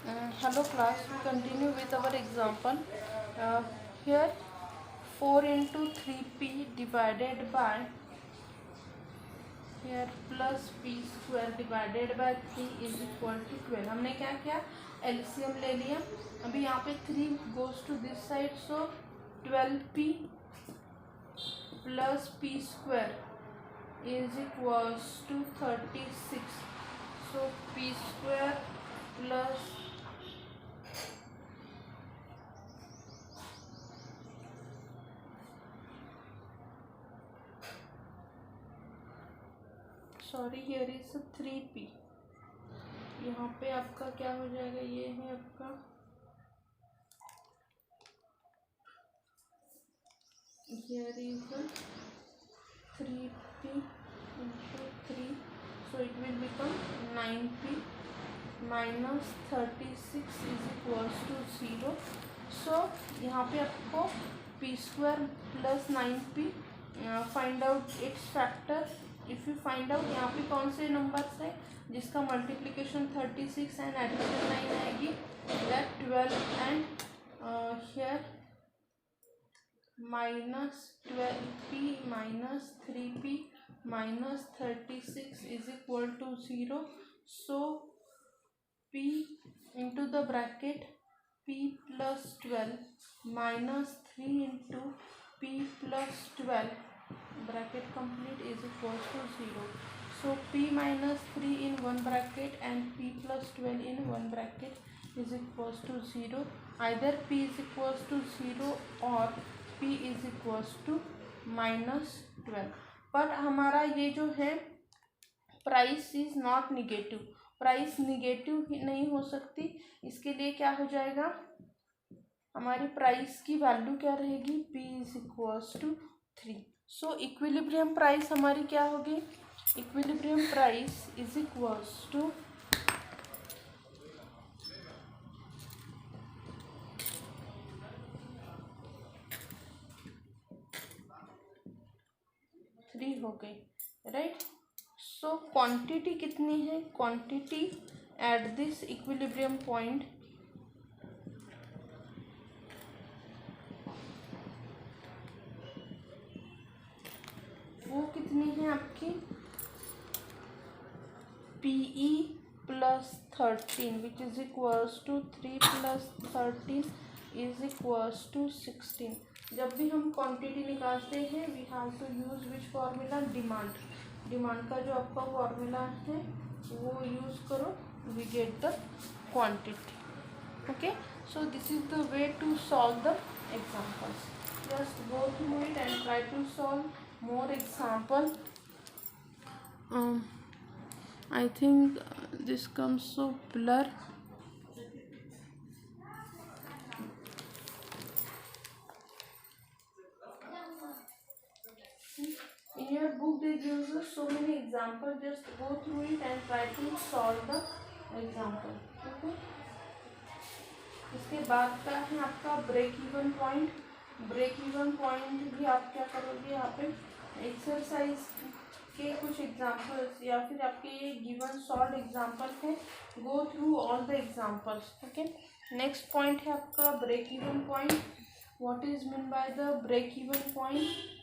Hello class, we continue with our example. Here 4 into 3p divided by here plus p square divided by 3 is equal to 12. हमने क्या किया, LCM ले लिया. अभी यहाँ पे 3 goes to this side, so 12p plus p square is equals to 36. So p square plus here is 3p. यहाँ पे आपका क्या हो जाएगा, ये है आपका here is 3p into 3, so it will become 9p minus 36 is equals to 0. so यहाँ पे आपको p square plus 9p find out it's factor. If you find out, यहाँ पे कौन से नंबर्स है जिसका मल्टीप्लिकेशन 36 एंड एडिशन 9 आएगी, that 12 and here minus 12p minus 3p minus 36 is equal to 0. So p into the bracket p plus 12 minus 3 into p plus 12 bracket complete is equals to 0. So p minus 3 in one bracket and p plus 12 in one bracket is equals to 0. Either p is equals to 0 or p is equals to minus 12. पर हमारा ये जो है price is not negative, price negative नहीं हो सकती. इसके लिए क्या हो जाएगा, हमारी प्राइस की वैल्यू क्या रहेगी, p is equals to 3. So equilibrium price हमारी क्या होगी, equilibrium price is equals to 3 हो गई, राइट. सो क्वांटिटी कितनी है, quantity at this equilibrium point वो कितनी है आपकी, PE plus 13 which is equals to 3 plus 13 is equals to 16. जब भी हम क्वांटिटी निकालते हैं we have to use which formula, demand. Demand का जो आपका फॉर्मूला है वो यूज करो, we get the quantity. Okay, so this is the way to solve the examples. Just go through it and try to solve more example. I think this comes so blur. In your book they give us so many examples, just go through it and try to solve the example. Okay, इसके बाद का है आपका break even point. Break even point भी आप क्या करोगे, यहाँ पे एक्सरसाइज के कुछ एग्जांपल्स या फिर आपके ये गिवन सॉल्व एग्जांपल है, go through all the examples. Okay, next point है आपका break even point. What is mean by the break even point,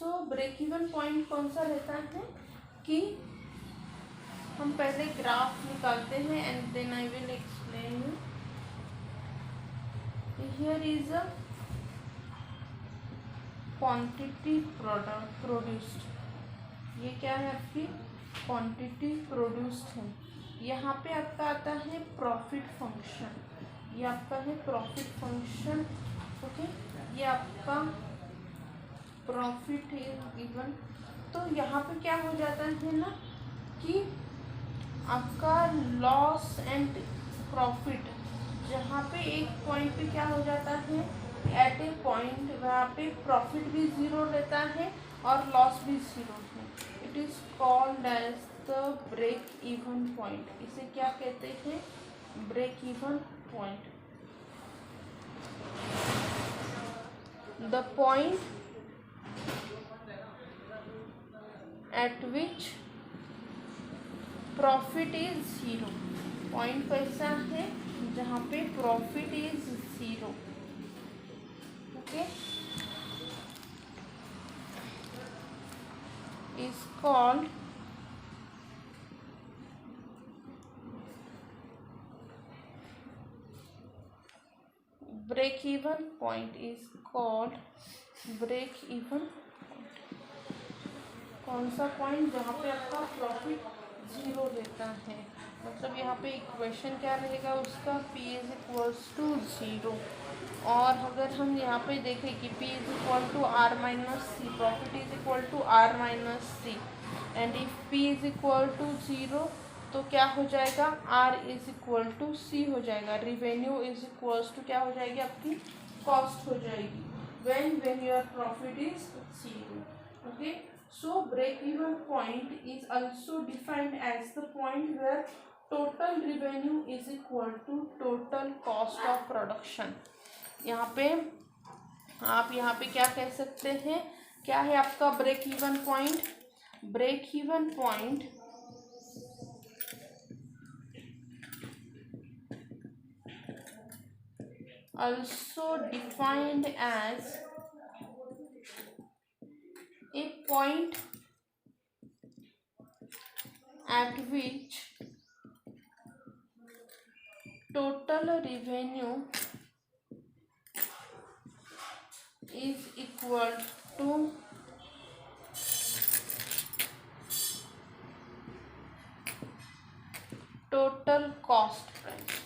so break even point कौन सा रहता है कि हम पहले ग्राफ निकालते हैं and then I will explain you. Here is a quantity produced, ये क्या है आपकी क्वांटिटी प्रोड्यूस्ड है. यहाँ पे आपका आता है प्रॉफिट फंक्शन, ये आपका है प्रॉफिट फंक्शन. ओके, ये आपका प्रॉफिट इज गिवन. तो यहाँ पे क्या हो जाता है ना कि आपका लॉस एंड प्रॉफिट, जहाँ पे एक पॉइंट पे क्या हो जाता है, एट ए पॉइंट वहाँ पे प्रॉफिट भी ज़ीरो रहता है और लॉस भी ज़ीरो है। It is called as the break even point. इसे क्या कहते हैं? Break even point. The point at which profit is zero. Point कैसा है? जहाँ पे profit is zero. Okay, is called break even point, is called break even point। कौन सा पॉइंट? जहाँ पे आपका प्रॉफिट ज़ीरो रहता है। मतलब यहाँ पे इक्वेशन क्या रहेगा उसका? P is equals to zero. और अगर हम यहाँ पे देखें कि P is equal to R minus C, profit is equal to R minus C, and if P is equal to zero तो क्या हो जाएगा? R is equal to C हो जाएगा। रिवेन्यू इज इक्वल्स टू क्या हो जाएगी? आपकी कॉस्ट हो जाएगी। when your profit is zero। okay, so break even point is also defined as the point where total revenue is equal to total cost of production। यहाँ पे आप यहाँ पे क्या कह सकते हैं? क्या है आपका break even point? Break even point also defined as a point at which total revenue is equal to total cost price।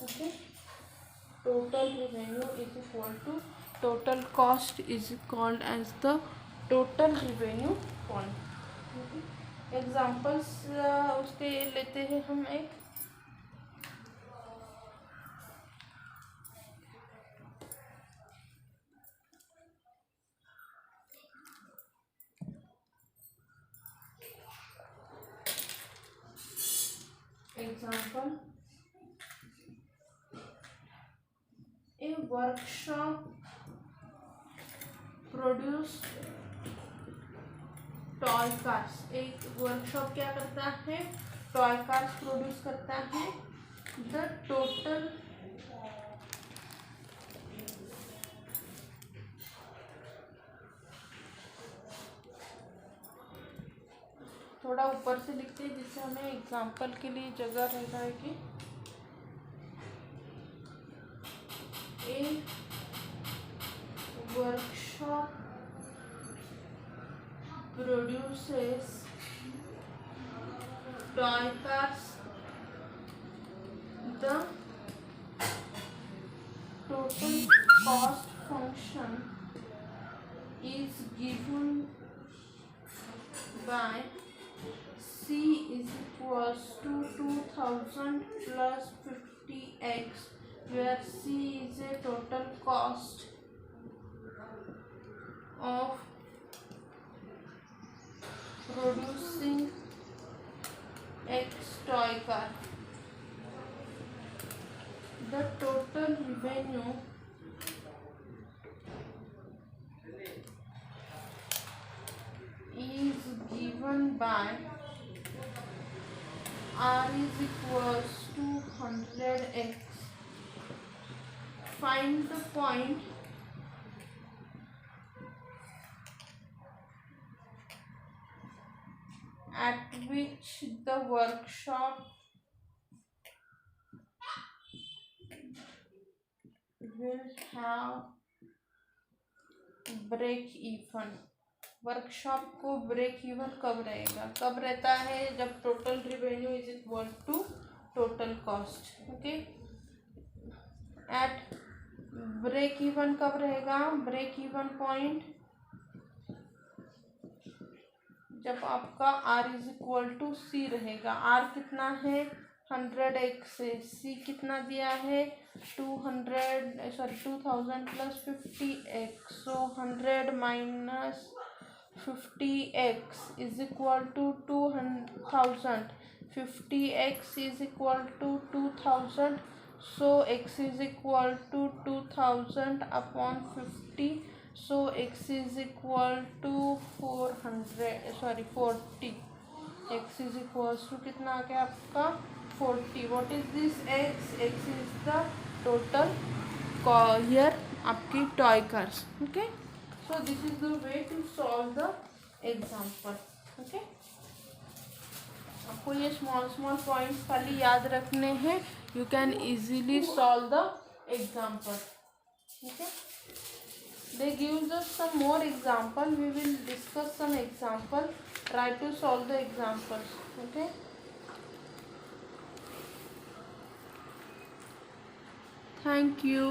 okay, total revenue is equal to total cost is called as the total revenue point। Examples उसके लेते हैं हम एक। Example, ए workshop produce toy cars. एक workshop क्या करता है? Toy cars produce करता है। द टोटल थोड़ा ऊपर से लिखते हैं जिससे हमें एग्जाम्पल के लिए जगह रह जाएगी। ए workshop produces toy cars, the total cost function is given by C is equals to 2000 plus 50x, where C is a total cost of producing X toy car। The total revenue is given by R is equals to 100x। Find the point at which the workshop will have break even। Workshop को break even कब रहेगा? कब रहता है? जब total revenue is equal to total cost. Okay, at break even कब रहेगा? Break even point जब आपका R is equal to C रहेगा। R कितना है? 100x है, सी कितना दिया है 2000 plus 50x, so 100 minus 50x is equal to 2000, 50x is equal to 2000, so x is equal to 2000 upon 50, so x is equal to 40, x is equals to कितना आ गया आपका 40. what is this x? x is the total here आपकी toy cars. okay, so this is the way to solve the example. okay, आपको ये small points खाली याद रखने हैं. You can easily solve the example. Okay, they gives us some more example. We will discuss some example. Try to solve the examples. Okay, thank you.